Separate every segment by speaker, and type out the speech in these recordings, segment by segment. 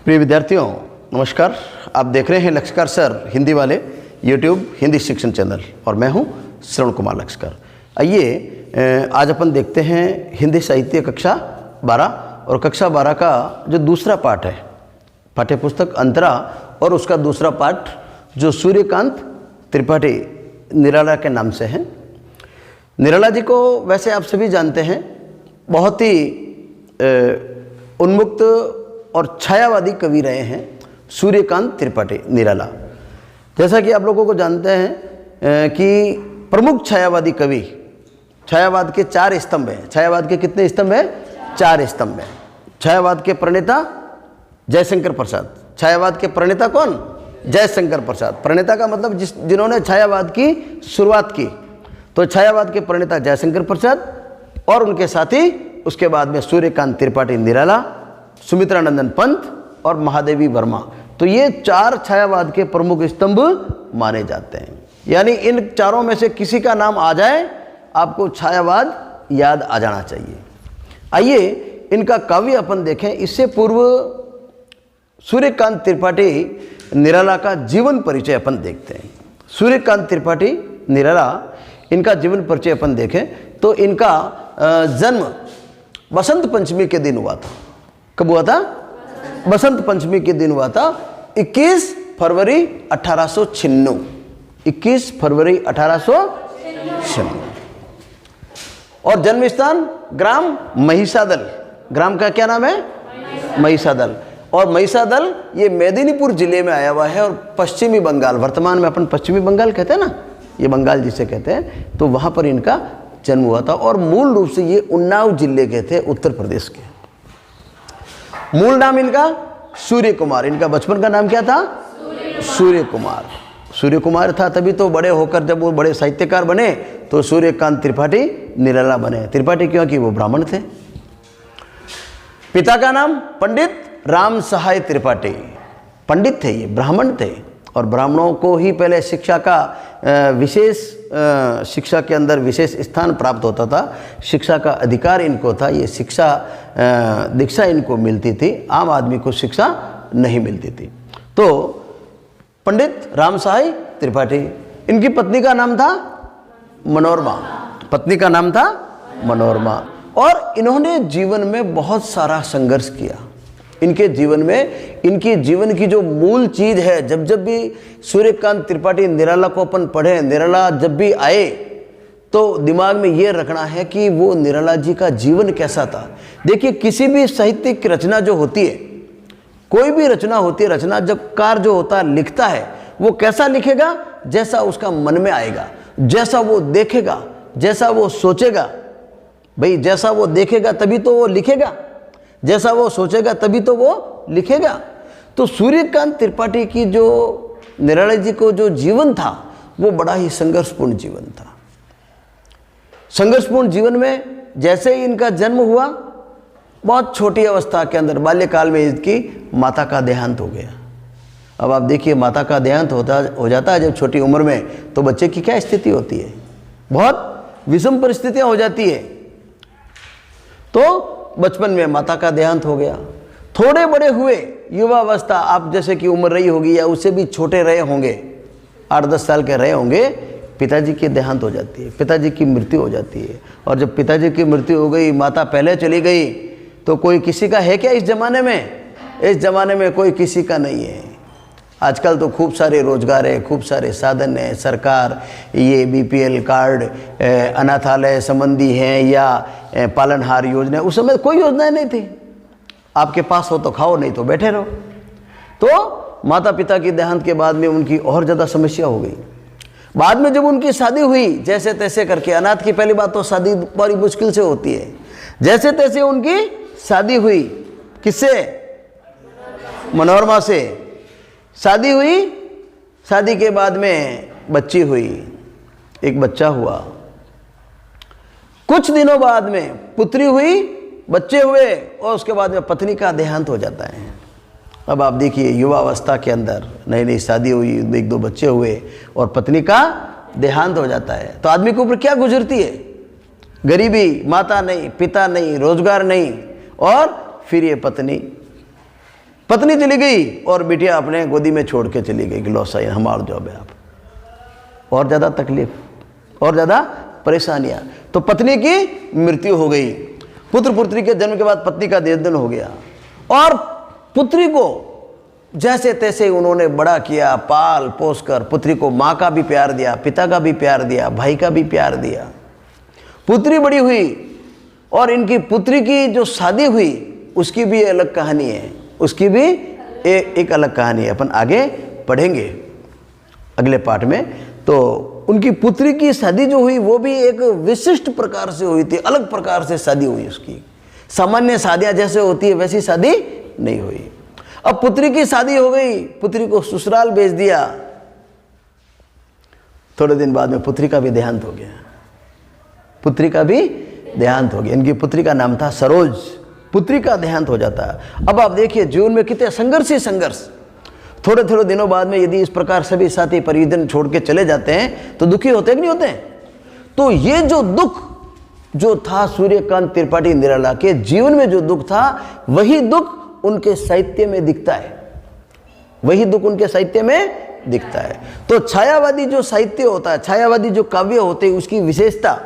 Speaker 1: प्रिय विद्यार्थियों नमस्कार। आप देख रहे हैं लक्ष्यकार सर हिंदी वाले यूट्यूब हिंदी शिक्षण चैनल और मैं हूं श्रवण कुमार लक्ष्यकार। आइए आज अपन देखते हैं हिंदी साहित्य कक्षा 12 और कक्षा 12 का जो दूसरा पाठ है पाठ्यपुस्तक अंतरा और उसका दूसरा पाठ जो सूर्यकांत त्रिपाठी निराला के नाम से है। निराला जी को वैसे आप सभी जानते हैं, बहुत ही उन्मुक्त और छायावादी कवि रहे हैं सूर्यकांत त्रिपाठी निराला। जैसा कि आप लोगों को जानते हैं कि प्रमुख छायावादी कवि, छायावाद के 4 स्तंभ हैं। छायावाद के कितने स्तंभ हैं? 4 स्तंभ हैं। छायावाद के प्रणेता जयशंकर प्रसाद। छायावाद के प्रणेता कौन? जयशंकर प्रसाद। प्रणेता का मतलब जिन्होंने छायावाद की शुरुआत की। तो छायावाद के प्रणेता जयशंकर प्रसाद और उनके साथी उसके बाद में सूर्यकांत त्रिपाठी निराला, सुमित्रा नंदन पंत और महादेवी वर्मा। तो ये 4 छायावाद के प्रमुख स्तंभ माने जाते हैं। यानी इन चारों में से किसी का नाम आ जाए आपको छायावाद याद आ जाना चाहिए। आइए इनका काव्य अपन देखें। इससे पूर्व सूर्यकांत त्रिपाठी निराला का जीवन परिचय अपन देखते हैं। सूर्यकांत त्रिपाठी निराला इनका जीवन परिचय अपन देखें तो इनका जन्म बसंत पंचमी के दिन हुआ था। कब हुआ था? बसंत पंचमी के दिन हुआ था 21 फरवरी 1896। 21 फरवरी 1896। और जन्म स्थान ग्राम महिषादल। ग्राम का क्या नाम है? महिषादल। और महिषादल ये मेदिनीपुर जिले में आया हुआ है और पश्चिमी बंगाल, वर्तमान में अपन पश्चिमी बंगाल कहते हैं ना, ये बंगाल जिसे कहते हैं, तो वहाँ पर इनका जन्म हुआ था। और मूल रूप से ये उन्नाव जिले के थे, उत्तर प्रदेश के। मूल नाम इनका सूर्य कुमार। इनका बचपन का नाम क्या था? सूर्य कुमार। सूर्य कुमार था, तभी तो बड़े होकर जब वो बड़े साहित्यकार बने तो सूर्यकांत त्रिपाठी निराला बने। त्रिपाठी क्योंकि वो ब्राह्मण थे। पिता का नाम पंडित राम सहाय त्रिपाठी। पंडित थे, ये ब्राह्मण थे और ब्राह्मणों को ही पहले शिक्षा का विशेष शिक्षा के अंदर विशेष स्थान प्राप्त होता था। शिक्षा का अधिकार इनको था। ये शिक्षा दीक्षा इनको मिलती थी, आम आदमी को शिक्षा नहीं मिलती थी। तो पंडित राम सहाय त्रिपाठी, इनकी पत्नी का नाम था मनोरमा। पत्नी का नाम था मनोरमा। और इन्होंने जीवन में बहुत सारा संघर्ष किया। इनके जीवन में इनकी जीवन की जो मूल चीज़ है, जब भी सूर्यकांत त्रिपाठी निराला को अपन पढ़े, निराला जब भी आए तो दिमाग में ये रखना है कि वो निराला जी का जीवन कैसा था। देखिए किसी भी साहित्यिक रचना जो होती है, कोई भी रचना होती है, रचना जब कार जो होता है लिखता है, वो कैसा लिखेगा? जैसा उसका मन में आएगा, जैसा वो देखेगा, जैसा वो सोचेगा। भाई जैसा वो देखेगा तभी तो वो लिखेगा, जैसा वो सोचेगा तभी तो वो लिखेगा। तो सूर्यकांत त्रिपाठी की जो निराला जी को जो जीवन था वो बड़ा ही संघर्षपूर्ण जीवन था। संघर्षपूर्ण जीवन में जैसे ही इनका जन्म हुआ, बहुत छोटी अवस्था के अंदर बाल्यकाल में इसकी माता का देहांत हो गया। अब आप देखिए, माता का देहांत हो जाता है जब छोटी उम्र में, तो बच्चे की क्या स्थिति होती है? बहुत विषम परिस्थितियां हो जाती है। तो बचपन में माता का देहांत हो गया। थोड़े बड़े हुए, युवावस्था, आप जैसे कि उम्र रही होगी या उससे भी छोटे रहे होंगे, 8-10 साल के रहे होंगे, पिताजी की देहांत हो जाती है, पिताजी की मृत्यु हो जाती है। और जब पिताजी की मृत्यु हो गई, माता पहले चली गई, तो कोई किसी का है क्या इस ज़माने में? इस ज़माने में कोई किसी का नहीं है। आजकल तो खूब सारे रोजगार है, खूब सारे साधन है, सरकार ये बीपीएल कार्ड, अनाथालय संबंधी हैं या पालनहार योजना। उस समय कोई योजनाएं नहीं थी। आपके पास हो तो खाओ, नहीं तो बैठे रहो। तो माता पिता की देहांत के बाद में उनकी और ज़्यादा समस्या हो गई। बाद में जब उनकी शादी हुई, जैसे तैसे करके, अनाथ की पहली बात तो शादी बड़ी मुश्किल से होती है, जैसे तैसे उनकी शादी हुई। किससे? मनोरमा से शादी हुई। शादी के बाद में बच्ची हुई, एक बच्चा हुआ। कुछ दिनों बाद में पुत्री हुई, बच्चे हुए और उसके बाद में पत्नी का देहांत हो जाता है। अब आप देखिए, युवावस्था के अंदर नई नई शादी हुई, 1-2 बच्चे हुए और पत्नी का देहांत हो जाता है, तो आदमी के ऊपर क्या गुजरती है? गरीबी, माता नहीं, पिता नहीं, रोजगार नहीं, और फिर ये पत्नी पत्नी चली गई और बिटिया अपने गोदी में छोड़ के चली गई कि लो सही हमारा जॉब है। आप और ज़्यादा तकलीफ और ज़्यादा परेशानियाँ। तो पत्नी की मृत्यु हो गई। पुत्र पुत्री के जन्म के बाद पत्नी का देहदान हो गया और पुत्री को जैसे तैसे उन्होंने बड़ा किया, पाल पोस कर पुत्री को माँ का भी प्यार दिया, पिता का भी प्यार दिया, भाई का भी प्यार दिया। पुत्री बड़ी हुई और इनकी पुत्री की जो शादी हुई उसकी भी अलग कहानी है, उसकी भी एक अलग कहानी है। अपन आगे पढ़ेंगे अगले पाठ में। तो उनकी पुत्री की शादी जो हुई वो भी एक विशिष्ट प्रकार से हुई थी, अलग प्रकार से शादी हुई उसकी। सामान्य शादियां जैसे होती है वैसी शादी नहीं हुई। अब पुत्री की शादी हो गई, पुत्री को ससुराल भेज दिया। थोड़े दिन बाद में पुत्री का भी देहांत हो गया, पुत्री का भी देहांत हो गया। इनकी पुत्री का नाम था सरोज। पुत्री का देहांत हो जाता है। अब आप देखिए जीवन में कितने संघर्ष ही संघर्ष। थोड़े थोड़े दिनों बाद में यदि इस प्रकार सभी साथी परिजन छोड़ के चले जाते हैं तो दुखी होते कि नहीं होते? तो ये जो दुख जो था सूर्यकांत त्रिपाठी निराला के जीवन में, जो दुख था वही दुख उनके साहित्य में दिखता है, वही दुख उनके साहित्य में दिखता है। तो छायावादी जो साहित्य होता है, छायावादी जो काव्य होते हैं, उसकी विशेषता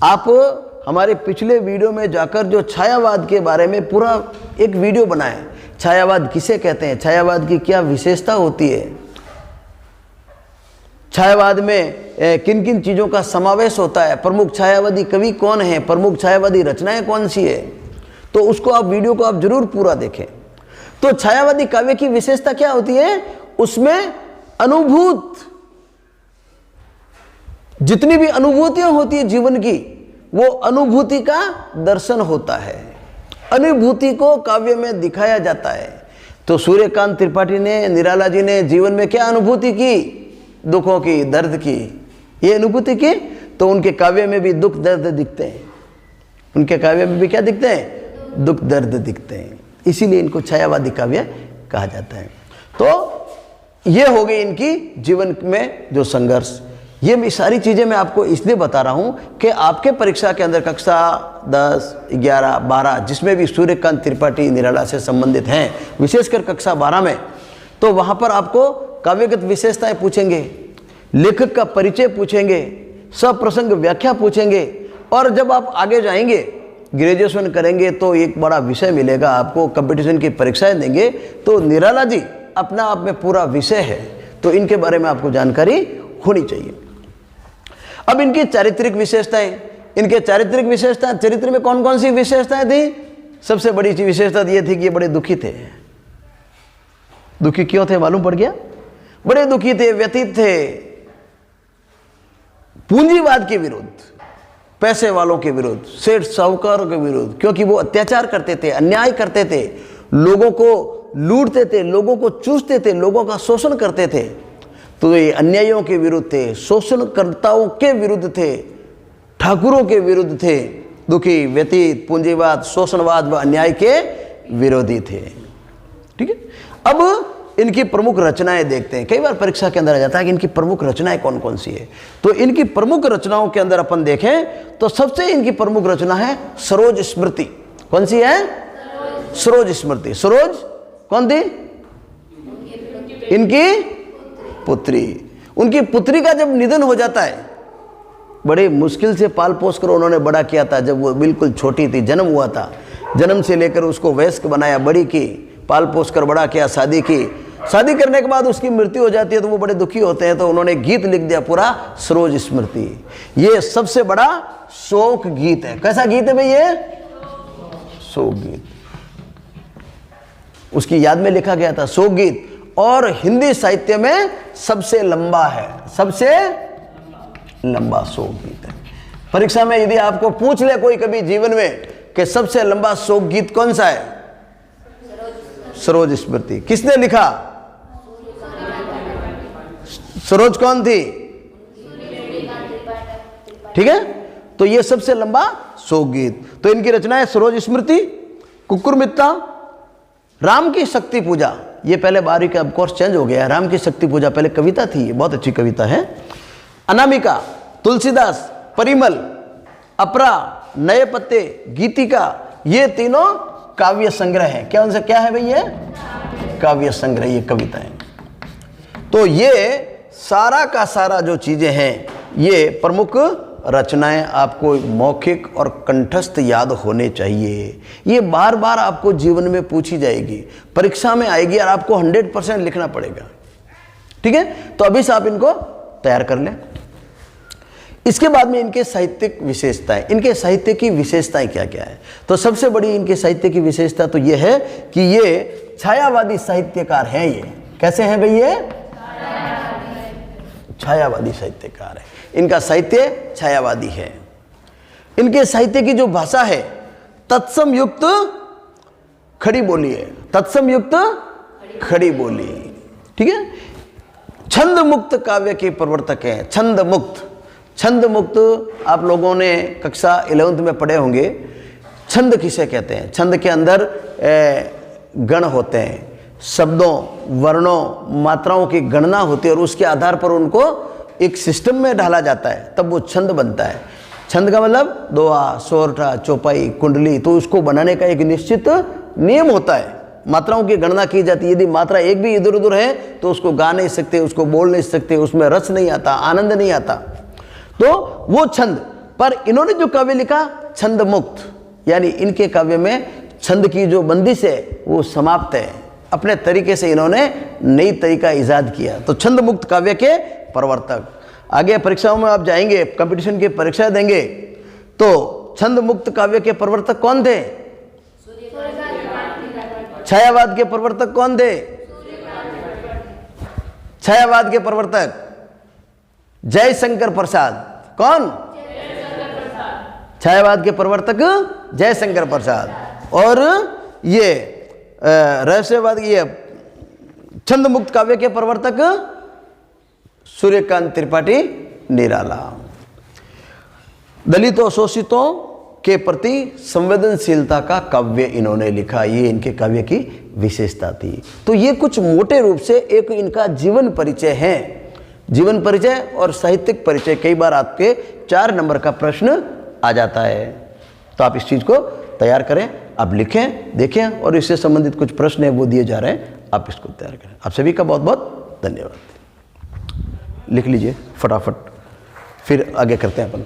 Speaker 1: आप हमारे पिछले वीडियो में जाकर जो छायावाद के बारे में पूरा एक वीडियो बनाए, छायावाद किसे कहते हैं, छायावाद की क्या विशेषता होती है, छायावाद में किन किन चीज़ों का समावेश होता है, प्रमुख छायावादी कवि कौन है, प्रमुख छायावादी रचनाएं कौन सी है, तो उसको आप वीडियो को आप जरूर पूरा देखें। तो छायावादी काव्य की विशेषता क्या होती है? उसमें अनुभूत जितनी भी अनुभूतियां होती है जीवन की, वो अनुभूति का दर्शन होता है, अनुभूति को काव्य में दिखाया जाता है। तो सूर्यकांत त्रिपाठी ने, निराला जी ने जीवन में क्या अनुभूति की? दुखों की, दर्द की, ये अनुभूति की। तो उनके काव्य में भी दुख दर्द दिखते हैं, उनके काव्य में भी क्या दिखते हैं? दुख दर्द दिखते हैं। इसीलिए इनको छायावादी काव्य कहा जाता है। तो ये हो गई इनकी जीवन में जो संघर्ष। ये सारी चीज़ें मैं आपको इसलिए बता रहा हूँ कि आपके परीक्षा के अंदर कक्षा 10, 11, 12 जिसमें भी सूर्यकांत त्रिपाठी निराला से संबंधित हैं, विशेषकर कक्षा 12 में, तो वहाँ पर आपको काव्यगत विशेषताएं पूछेंगे, लेखक का परिचय पूछेंगे, सप्रसंग व्याख्या पूछेंगे। और जब आप आगे जाएंगे, ग्रेजुएशन करेंगे, तो एक बड़ा विषय मिलेगा आपको, कंपटीशन की परीक्षाएं देंगे, तो निराला जी अपना आप में पूरा विषय है। तो इनके बारे में आपको जानकारी होनी चाहिए। अब इनकी चारित्रिक विशेषताएं, इनके चारित्रिक विशेषता, चरित्र में कौन कौन सी विशेषताएं थी? सबसे बड़ी विशेषता ये थी कि ये बड़े दुखी थे। दुखी क्यों थे मालूम पड़ गया? बड़े दुखी थे, व्यतीत थे पूंजीवाद के विरुद्ध, पैसे वालों के विरुद्ध, सेठ साहूकारों के विरुद्ध, क्योंकि वो अत्याचार करते थे, अन्याय करते थे, लोगों को लूटते थे, लोगों को चूसते थे, लोगों का शोषण करते थे। तो ये अन्यायियों के विरुद्ध थे, शोषणकर्ताओं के विरुद्ध थे, ठाकुरों के विरुद्ध थे। दुखी, व्यतीत, पूंजीवाद, शोषणवाद व अन्याय के विरोधी थे। ठीक है। अब इनकी प्रमुख रचनाएं देखते हैं। कई बार परीक्षा के अंदर आ जाता है कि इनकी प्रमुख रचनाएं कौन कौन सी है। तो इनकी प्रमुख रचनाओं के अंदर अपन देखें तो सबसे इनकी प्रमुख रचना है सरोज स्मृति। कौन सी है? सरोज स्मृति। सरोज कौन थी? इनकी पुत्री। उनकी पुत्री का जब निधन हो जाता है, बड़े मुश्किल से पाल पोस कर उन्होंने बड़ा किया था, जब वो बिल्कुल छोटी थी, जन्म हुआ था, जन्म से लेकर उसको वयस्क बनाया, बड़ी की, पाल पोस कर बड़ा किया, शादी की। शादी करने के बाद उसकी मृत्यु हो जाती है तो वो बड़े दुखी होते हैं। तो उन्होंने गीत लिख दिया पूरा, सरोज स्मृति। ये सबसे बड़ा शोक गीत है। कैसा गीत है भाई ये? शोक गीत। उसकी याद में लिखा गया था शोक गीत, और हिंदी साहित्य में सबसे लंबा है, सबसे लंबा शोक गीत है। परीक्षा में यदि आपको पूछ ले कोई कभी जीवन में कि सबसे लंबा शोक गीत कौन सा है? सरोज स्मृति। किसने लिखा? सरोज कौन थी? ठीक है। तो ये सबसे लंबा शोक गीत। तो इनकी रचना है सरोज स्मृति, कुकुर मित्ता, राम की शक्ति पूजा। ये पहले बारी का कोर्स चेंज हो गया है। राम की शक्ति पूजा पहले कविता थी, ये बहुत अच्छी कविता है। अनामिका, तुलसीदास, परिमल, अपरा, नए पत्ते, गीतिका, ये तीनों काव्य संग्रह है। क्या उनसे क्या है भाई? ये काव्य संग्रह, ये कविताएं। तो ये सारा का सारा जो चीजें हैं, ये प्रमुख रचनाएं आपको मौखिक और कंठस्थ याद होने चाहिए। ये बार बार आपको जीवन में पूछी जाएगी, परीक्षा में आएगी और आपको 100% लिखना पड़ेगा। ठीक है, तो अभी से आप इनको तैयार कर लें। इसके बाद में इनके साहित्यिक विशेषताएं, इनके साहित्य की विशेषताएं क्या क्या है? तो सबसे बड़ी इनके साहित्य की विशेषता तो ये है कि ये छायावादी साहित्यकार हैं। ये कैसे हैं भाई? ये छायावादी साहित्यकार है। इनका साहित्य छायावादी है। इनके साहित्य की जो भाषा है तत्सम युक्त खड़ी बोली है, तत्सम युक्त खड़ी बोली। ठीक है, छंद मुक्त काव्य के प्रवर्तक हैं। छंद मुक्त, छंद मुक्त आप लोगों ने कक्षा 11th में पढ़े होंगे। छंद किसे कहते हैं? छंद के अंदर गण होते हैं, शब्दों, वर्णों, मात्राओं की गणना होती है और उसके आधार पर उनको एक सिस्टम में ढाला जाता है, तब वो छंद बनता है। छंद का मतलब दोहा, सोरठा, चौपाई, कुंडली, तो उसको बनाने का एक निश्चित नियम होता है। मात्राओं की गणना की जाती है। यदि मात्रा एक भी इधर उधर है तो उसको गा नहीं सकते, उसको बोल नहीं सकते, उसमें रस नहीं आता, आनंद नहीं आता। तो वो छंद, पर इन्होंने जो काव्य लिखा छंद मुक्त, यानी इनके काव्य में छंद की जो बंदिश है वो समाप्त है। अपने तरीके से इन्होंने नई तरीका इजाद किया। तो छंद मुक्त काव्य के प्रवर्तक। आगे परीक्षाओं में आप जाएंगे, कंपटीशन की परीक्षा देंगे, तो छंद मुक्त काव्य के प्रवर्तक कौन थे? छायावाद के प्रवर्तक कौन थे? छायावाद के प्रवर्तक जयशंकर प्रसाद। कौन? छायावाद के प्रवर्तक जयशंकर प्रसाद। और ये रहस्यवाद, ये छंद मुक्त काव्य के प्रवर्तक सूर्यकांत त्रिपाठी निराला। दलितों, शोषितों के प्रति संवेदनशीलता का काव्य इन्होंने लिखा। ये इनके काव्य की विशेषता थी। तो ये कुछ मोटे रूप से एक इनका जीवन परिचय है। जीवन परिचय और साहित्यिक परिचय कई बार आपके 4 नंबर का प्रश्न आ जाता है। तो आप इस चीज़ को तैयार करें, आप लिखें, देखें, और इससे संबंधित कुछ प्रश्न है वो दिए जा रहे हैं, आप इसको तैयार करें। आप सभी का बहुत बहुत धन्यवाद। लिख लीजिए फटाफट, फिर आगे करते हैं अपन।